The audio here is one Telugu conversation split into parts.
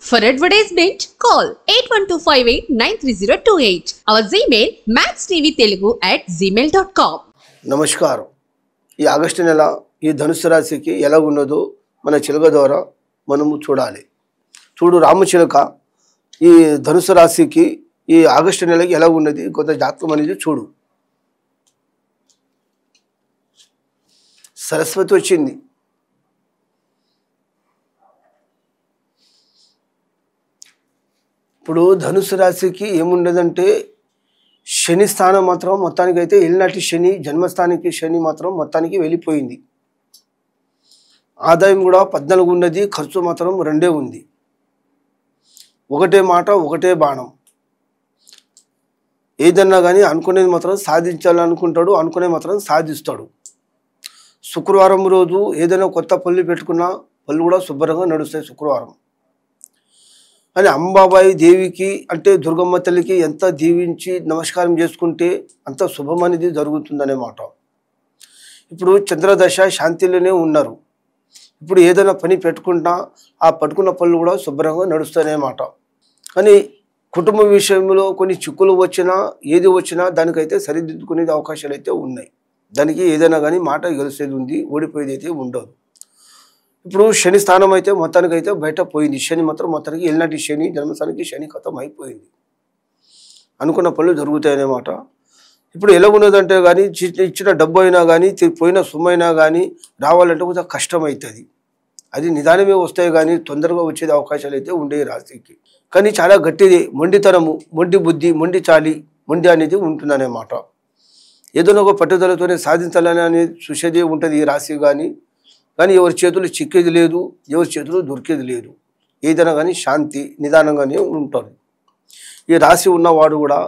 For advertisement, call 8125893028. Our Gmail maxtvtelugu@gmail.com. నమస్కారం. ఈ ఆగస్టు నెల ఈ ధనుసు రాశికి ఎలా ఉన్నదో మన చిలుక ద్వారా మనము చూడాలి. చూడు రామచిలుక, ఈ ధనుసు రాశికి ఈ ఆగస్టు నెలకి ఎలా ఉన్నది కొంత జాతకం అనేది చూడు. సరస్వతి వచ్చింది. ఇప్పుడు ధనుసు రాశికి ఏముండదంటే శని స్థానం మాత్రం మొత్తానికైతే ఏలినాటి శని, జన్మస్థానానికి శని మాత్రం మొత్తానికి వెళ్ళిపోయింది. ఆదాయం కూడా 14 ఉన్నది, ఖర్చు మాత్రం 2 ఉంది. ఒకటే మాట, ఒకటే బాణం. ఏదన్నా కానీ అనుకునేది మాత్రం సాధించాలనుకుంటాడు, అనుకునేది మాత్రం సాధిస్తాడు. శుక్రవారం రోజు ఏదైనా కొత్త పనులు పెట్టుకున్నా పనులు కూడా శుభ్రంగా నడుస్తాయి. శుక్రవారం అని అంబాబాయి దేవికి అంటే దుర్గమ్మ తల్లికి ఎంత దీవించి నమస్కారం చేసుకుంటే అంత శుభం అనేది జరుగుతుందనే మాట. ఇప్పుడు చంద్రదశ శాంతిలోనే ఉన్నారు. ఇప్పుడు ఏదైనా పని పెట్టుకుంటా ఆ పట్టుకున్న పనులు కూడా శుభ్రంగా నడుస్తాయనే మాట. కానీ కుటుంబ విషయంలో కొన్ని చిక్కులు వచ్చినా ఏది వచ్చినా దానికైతే సరిదిద్దుకునే అవకాశాలు అయితే ఉన్నాయి. దానికి ఏదైనా కానీ మాట గెలిచేది ఉంది, ఓడిపోయేది అయితే ఉండదు. ఇప్పుడు శని స్థానం అయితే మొత్తానికైతే బయట పోయింది. శని మాత్రం మొత్తానికి ఎల్నాటి శని, జన్మస్థానానికి శని ఖతం అయిపోయింది. అనుకున్న పనులు జరుగుతాయన్నమాట. ఇప్పుడు ఎలా ఉన్నదంటే కానీ ఇచ్చిన డబ్బు అయినా కానీ పోయిన సొమ్ము అయినా కానీ రావాలంటే కొంచెం కష్టం అవుతుంది. అది నిదానమే వస్తాయి కానీ తొందరగా వచ్చేది అవకాశాలు అయితే ఉండే రాశికి. కానీ చాలా గట్టిది మొండితనము, మొండి బుద్ధి, మొండి చాలి, మొండి అనేది ఉంటుందన్నమాట. ఏదైనా ఒక పట్టుదలతోనే సాధించాలని అనేది చూసేదే ఉంటుంది ఈ రాశి. కానీ ఎవరి చేతులు చిక్కేది లేదు, ఎవరి చేతులు దొరికేది లేదు. ఏదైనా కానీ శాంతి నిదానంగానే ఉంటారు. ఈ రాశి ఉన్నవాడు కూడా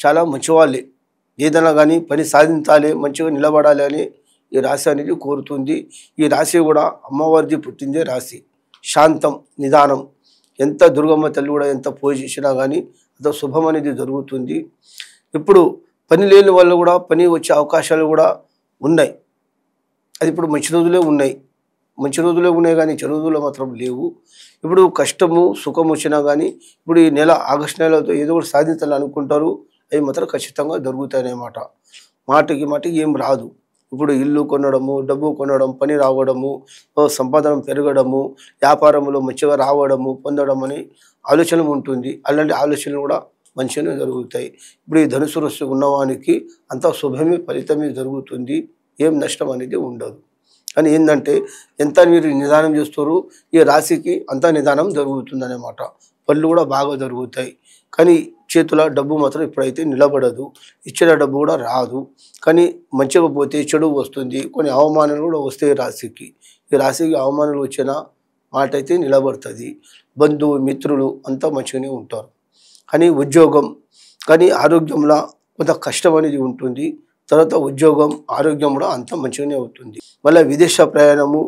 చాలా మంచివాళ్ళే. ఏదైనా కానీ పని సాధించాలి, మంచిగా నిలబడాలి అని ఈ రాశి అనేది కోరుతుంది. ఈ రాశి కూడా అమ్మవారిది పుట్టిందే రాశి. శాంతం, నిదానం. ఎంత దుర్గమ్మ తల్లి కూడా ఎంత పూజ చేసినా కానీ అంత శుభం అనేది జరుగుతుంది. ఇప్పుడు పని లేని వాళ్ళు కూడా పని వచ్చే అవకాశాలు కూడా ఉన్నాయి. అది ఇప్పుడు మంచి రోజులే ఉన్నాయి. మంచి రోజులే ఉన్నాయి కానీ చెడు రోజులు మాత్రం లేవు. ఇప్పుడు కష్టము సుఖం వచ్చినా కానీ ఇప్పుడు ఈ నెల ఆగస్టు నెలతో ఏదో ఒకటి సాధించాలని అనుకుంటారు. అవి మాత్రం ఖచ్చితంగా జరుగుతాయన్నమాట. మాటికి ఏం రాదు. ఇప్పుడు ఇల్లు కొనడము, డబ్బు కొనడం, పని రావడము, సంపాదన పెరగడము, వ్యాపారంలో మంచిగా రావడము, పొందడం అనే ఆలోచన ఉంటుంది. అలాంటి ఆలోచనలు కూడా మంచిగానే జరుగుతాయి. ఇప్పుడు ఈ ధనుసు రాశి ఉన్నవానికి అంత శుభమే, ఫలితమే జరుగుతుంది. ఏం నష్టం అనేది ఉండదు. కానీ ఏంటంటే ఎంత మీరు నిదానం చేస్తారు ఈ రాశికి అంత నిదానం జరుగుతుందన్నమాట. పనులు కూడా బాగా జరుగుతాయి. కానీ చేతుల డబ్బు మాత్రం ఇప్పుడైతే నిలబడదు. ఇచ్చిన డబ్బు కూడా రాదు. కానీ మంచిగా పోతే చెడు వస్తుంది. కొన్ని అవమానాలు కూడా వస్తాయి రాశికి. ఈ రాశికి అవమానాలు వచ్చిన మాట అయితే నిలబడుతుంది. బంధువు మిత్రులు అంతా మంచిగానే ఉంటారు. కానీ ఉద్యోగం కానీ ఆరోగ్యంలో కొంత కష్టం అనేది ఉంటుంది. తర్వాత ఉద్యోగం, ఆరోగ్యం కూడా అంత మంచిగానే అవుతుంది. మళ్ళీ విదేశ ప్రయాణము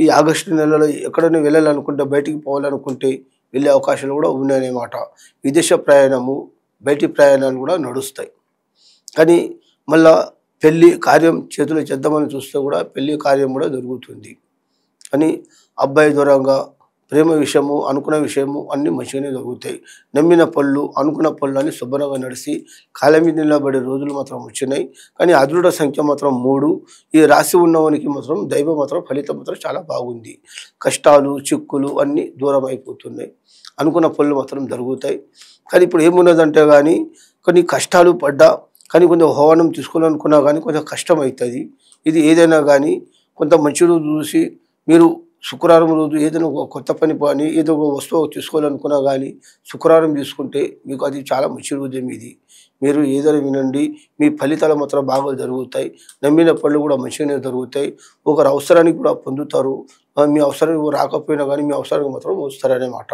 ఈ ఆగస్టు నెలలో ఎక్కడైనా వెళ్ళాలనుకుంటే, బయటికి పోవాలనుకుంటే వెళ్ళే అవకాశాలు కూడా ఉన్నాయన్నమాట. విదేశ ప్రయాణము, బయటి ప్రయాణాలు కూడా నడుస్తాయి. కానీ మళ్ళా పెళ్ళి కార్యం చేతులు చేద్దామని చూస్తే కూడా పెళ్ళి కార్యం కూడా జరుగుతుంది. కానీ అబ్బాయి దూరంగా ప్రేమ విషయము, అనుకున్న విషయము అన్నీ మంచిగానే జరుగుతాయి. నమ్మిన పళ్ళు, అనుకున్న పళ్ళు అన్నీ శుభ్రంగా నడిచి కాళ్ళ మీద నిలబడే రోజులు మాత్రం వచ్చినాయి. కానీ అదృఢ సంఖ్య మాత్రం 3. ఈ రాశి ఉన్నవానికి మాత్రం దైవం మాత్రం ఫలితం మాత్రం చాలా బాగుంది. కష్టాలు చిక్కులు అన్నీ దూరం అయిపోతున్నాయి. అనుకున్న పళ్ళు మాత్రం జరుగుతాయి. కానీ ఇప్పుడు ఏమున్నదంటే కానీ కొన్ని కష్టాలు పడ్డా కానీ కొంచెం హోవనం తీసుకోవాలనుకున్నా కానీ కొంచెం కష్టం అవుతుంది. ఇది ఏదైనా కానీ కొంత మంచి రోజు చూసి మీరు శుక్రవారం రోజు ఏదైనా ఒక కొత్త పని ఏదో ఒక వస్తువు తీసుకోవాలనుకున్నా కానీ శుక్రవారం తీసుకుంటే మీకు అది చాలా మంచి రోజు మీది. మీరు ఏదైనా వినండి, మీ ఫలితాలు మాత్రం బాగా జరుగుతాయి. నమ్మిన పనులు కూడా మంచిగానే జరుగుతాయి. ఒకరు అవసరానికి కూడా పొందుతారు. మీ అవసరానికి రాకపోయినా కానీ మీ అవసరానికి మాత్రం వస్తారనేమాట.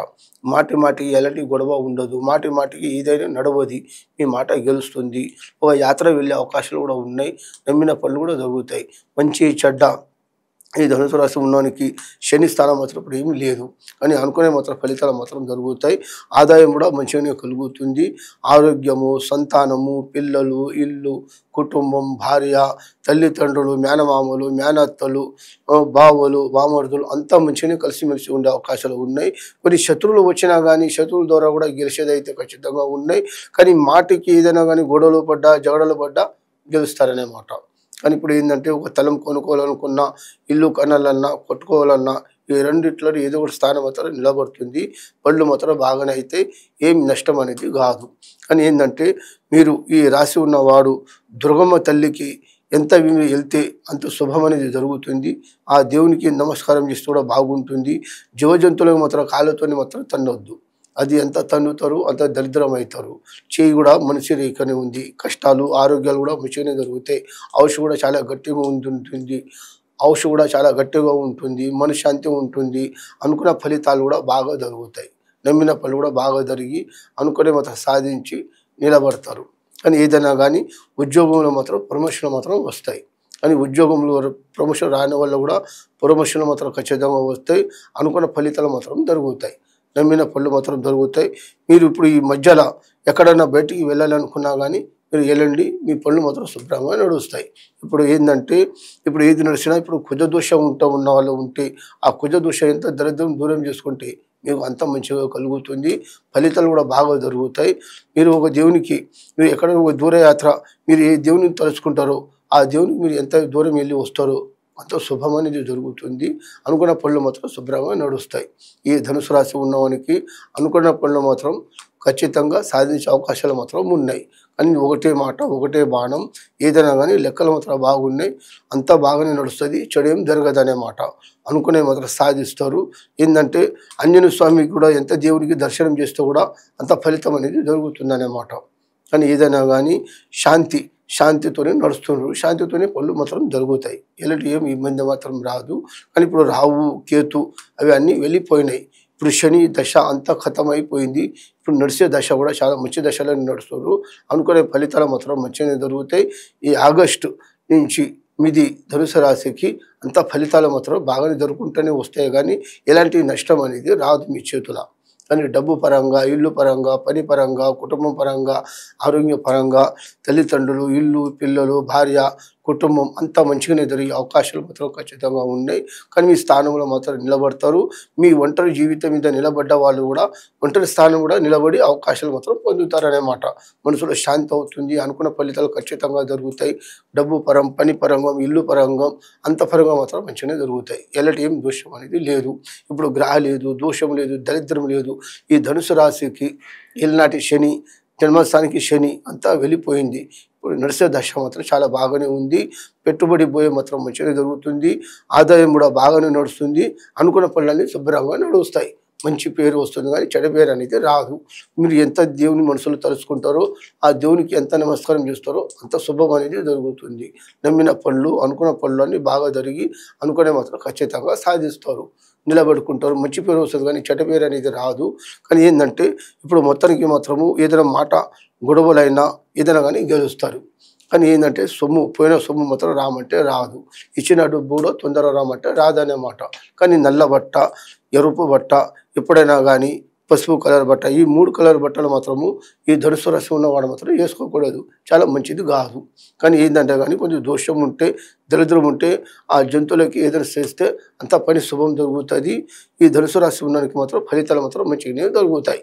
మాటికి ఎలాంటి గొడవ ఉండదు. మాటికి ఏదైనా నడవది. మీ మాట గెలుస్తుంది. ఒక యాత్ర వెళ్ళే అవకాశాలు కూడా ఉన్నాయి. నమ్మిన పనులు కూడా జరుగుతాయి. మంచి చెడ్డ ఈ ధనుసు రాశి ఉన్నవానికి శని స్థానం మాత్రం ఇప్పుడు ఏమీ లేదు, కానీ అనుకునే మాత్రం ఫలితాలు మాత్రం జరుగుతాయి. ఆదాయం కూడా మంచిగానే కలుగుతుంది. ఆరోగ్యము, సంతానము, పిల్లలు, ఇల్లు, కుటుంబం, భార్య, తల్లిదండ్రులు, మేనమామలు, మేనత్తలు, బావలు, బామర్దులు అంతా మంచిగానే కలిసిమెలిసి ఉండే అవకాశాలు ఉన్నాయి. కొన్ని శత్రువులు వచ్చినా కానీ శత్రువుల ద్వారా కూడా గెలిచేదైతే ఖచ్చితంగా ఉన్నాయి. కానీ మాటికి ఏదైనా కానీ గొడవలు పడ్డా జగడలు పడ్డా గెలుస్తారనేమాట. కానీ ఇప్పుడు ఏంటంటే ఒక స్థలం కొనుక్కోవాలనుకున్నా, ఇల్లు కనాలన్నా, కొట్టుకోవాలన్నా ఈ రెండిట్లో ఏదో ఒక స్థానం మాత్రం నిలబడుతుంది. పళ్ళు మాత్రం బాగానే అయితే ఏం నష్టం అనేది కాదు. కానీ ఏంటంటే మీరు ఈ రాశి ఉన్నవాడు దుర్గమ్మ తల్లికి ఎంత వెళ్తే అంత శుభం అనేది జరుగుతుంది. ఆ దేవునికి నమస్కారం చేస్తే కూడా బాగుంటుంది. జీవజంతువులకు మాత్రం కాళ్ళతోని మాత్రం తన్నొద్దు. అది ఎంత తన్నుతారు అంత దరిద్రం అవుతారు. చేయి కూడా మనిషి రేఖనే ఉంది. కష్టాలు ఆరోగ్యాలు కూడా మంచిగానే జరుగుతాయి. ఔషధం కూడా చాలా గట్టిగా ఉంటుంది. ఔషధం కూడా చాలా గట్టిగా ఉంటుంది. మనశ్శాంతి ఉంటుంది. అనుకున్న ఫలితాలు కూడా బాగా జరుగుతాయి. నమ్మిన పనులు కూడా బాగా జరిగి అనుకునే మాత్రం సాధించి నిలబడతారు. కానీ ఏదైనా కానీ ఉద్యోగంలో మాత్రం ప్రమోషన్లు మాత్రం వస్తాయి. కానీ ఉద్యోగంలో ప్రమోషన్ రాని వల్ల కూడా ప్రమోషన్లు మాత్రం ఖచ్చితంగా వస్తాయి. అనుకున్న ఫలితాలు మాత్రం జరుగుతాయి. నమ్మిన పనులు మాత్రం జరుగుతాయి. మీరు ఇప్పుడు ఈ మధ్యలో ఎక్కడైనా బయటికి వెళ్ళాలనుకున్నా కానీ మీరు వెళ్ళండి, మీ పనులు మాత్రం శుభ్రంగా నడుస్తాయి. ఇప్పుడు ఏంటంటే ఇప్పుడు ఏది నడిచినా ఇప్పుడు కుజదోషం ఉన్న వాళ్ళు ఉంటే ఆ కుజదోషం ఎంత దరిద్రం దూరం చేసుకుంటే మీకు అంత మంచిగా కలుగుతుంది. ఫలితాలు కూడా బాగా జరుగుతాయి. మీరు ఒక దేవునికి మీరు ఎక్కడ ఒక దూరయాత్ర మీరు ఏ దేవుని తలుచుకుంటారో ఆ దేవునికి మీరు ఎంత దూరం వెళ్ళి వస్తారో అంత శుభం అనేది జరుగుతుంది. అనుకున్న పనులు మాత్రం శుభ్రంగా నడుస్తాయి. ఈ ధనుసు రాశి ఉన్నవానికి అనుకున్న పనులు మాత్రం ఖచ్చితంగా సాధించే అవకాశాలు మాత్రం ఉన్నాయి. కానీ ఒకటే మాట ఒకటే బాణం, ఏదైనా కానీ లెక్కలు మాత్రం బాగున్నాయి. అంతా బాగానే నడుస్తుంది. చెడు ఏం జరగదనే మాట. అనుకునే మాత్రం సాధిస్తారు. ఏంటంటే ఆంజనేయ స్వామికి కూడా ఎంత దేవుడికి దర్శనం చేస్తే కూడా అంత ఫలితం అనేది జరుగుతుందనే మాట. కానీ ఏదైనా కానీ శాంతితోనే నడుస్తున్నారు. శాంతితోనే పనులు మాత్రం జరుగుతాయి. ఎలాంటి ఏం ఇబ్బంది మాత్రం రాదు. కానీ ఇప్పుడు రాహు కేతు అవి అన్నీ వెళ్ళిపోయినాయి. ఇప్పుడు శని దశ అంతా ఖతమైపోయింది. ఇప్పుడు నడిచే దశ కూడా చాలా మంచి దశలో నడుస్తున్నారు. అనుకునే ఫలితాలు మాత్రం మంచిగానే జరుగుతాయి. ఈ ఆగస్టు నుంచి మీది ధనుసు రాశికి అంత ఫలితాలు మాత్రం బాగానే జరుగుకుంటూనే వస్తాయి. కానీ ఎలాంటి నష్టం అనేది రాదు మీ చేతుల. కానీ డబ్బు పరంగా, ఇల్లు పరంగా, పని పరంగా, కుటుంబం పరంగా, ఆరోగ్య పరంగా, తల్లిదండ్రులు, ఇల్లు, పిల్లలు, భార్య, కుటుంబం అంతా మంచిగానే జరిగే అవకాశాలు మాత్రం ఖచ్చితంగా ఉన్నాయి. కానీ మీ స్థానంలో మాత్రం నిలబడతారు. మీ ఒంటరి జీవితం మీద నిలబడ్డ వాళ్ళు కూడా ఒంటరి స్థానం కూడా నిలబడి అవకాశాలు మాత్రం పొందుతారనే మాట. మనసులో శాంతి అవుతుంది. అనుకున్న ఫలితాలు ఖచ్చితంగా జరుగుతాయి. డబ్బు పరం, పని పరంగా, ఇల్లు పరంగా అంత పరంగా మాత్రం మంచిగానే జరుగుతాయి. ఎలాంటి ఏం దోషం అనేది లేదు. ఇప్పుడు గ్రహ లేదు, దోషం లేదు, దరిద్రం లేదు. ఈ ధనుసు రాశికి ఏలినాటి శని, జన్మస్థానికి శని అంతా వెళ్ళిపోయింది. ఇప్పుడు నడిచే దశ మాత్రం చాలా బాగానే ఉంది. పెట్టుబడి పోయే మాత్రం మంచిగా జరుగుతుంది. ఆదాయం కూడా బాగానే నడుస్తుంది. అనుకున్న పనులన్నీ శుభ్రంగా నడుస్తాయి. మంచి పేరు వస్తుంది. కానీ చెడ్డ పేరు అనేది రాదు. మీరు ఎంత దేవుని మనసులో తలుచుకుంటారో ఆ దేవునికి ఎంత నమస్కారం చేస్తారో అంత శుభం అనేది జరుగుతుంది. నమ్మిన పనులు అనుకున్న పనులు అన్నీ బాగా జరిగి అనుకునే మాత్రం ఖచ్చితంగా సాధిస్తారు. నిలబడుకుంటారు. మంచి పేరు వస్తుంది కానీ చెడ్డ పేరు అనేది రాదు. కానీ ఏంటంటే ఇప్పుడు మొత్తానికి మాత్రము ఏదైనా మాట గొడవలైనా ఏదైనా కానీ గెలుస్తారు. కానీ ఏంటంటే పోయిన సొమ్ము మాత్రం రామంటే రాదు. ఇచ్చిన డబ్బు కూడా తొందరగా రామంటే రాదనే మాట. కానీ నల్ల బట్ట, ఎరుపు బట్ట, ఎప్పుడైనా కానీ పసుపు కలర్ బట్ట, ఈ 3 కలర్ బట్టలు మాత్రము ఈ ధనుసు రాశి ఉన్నవాడు మాత్రం వేసుకోకూడదు. చాలా మంచిది కాదు. కానీ ఏంటంటే కానీ కొంచెం దోషం ఉంటే, దరిద్రం ఉంటే ఆ జంతువులకి ఏదైనా చేస్తే అంత పని శుభం జరుగుతుంది. ఈ ధనుసు రాశి ఉన్నవానికి మాత్రం ఫలితాలు మాత్రం మంచిగానే జరుగుతాయి.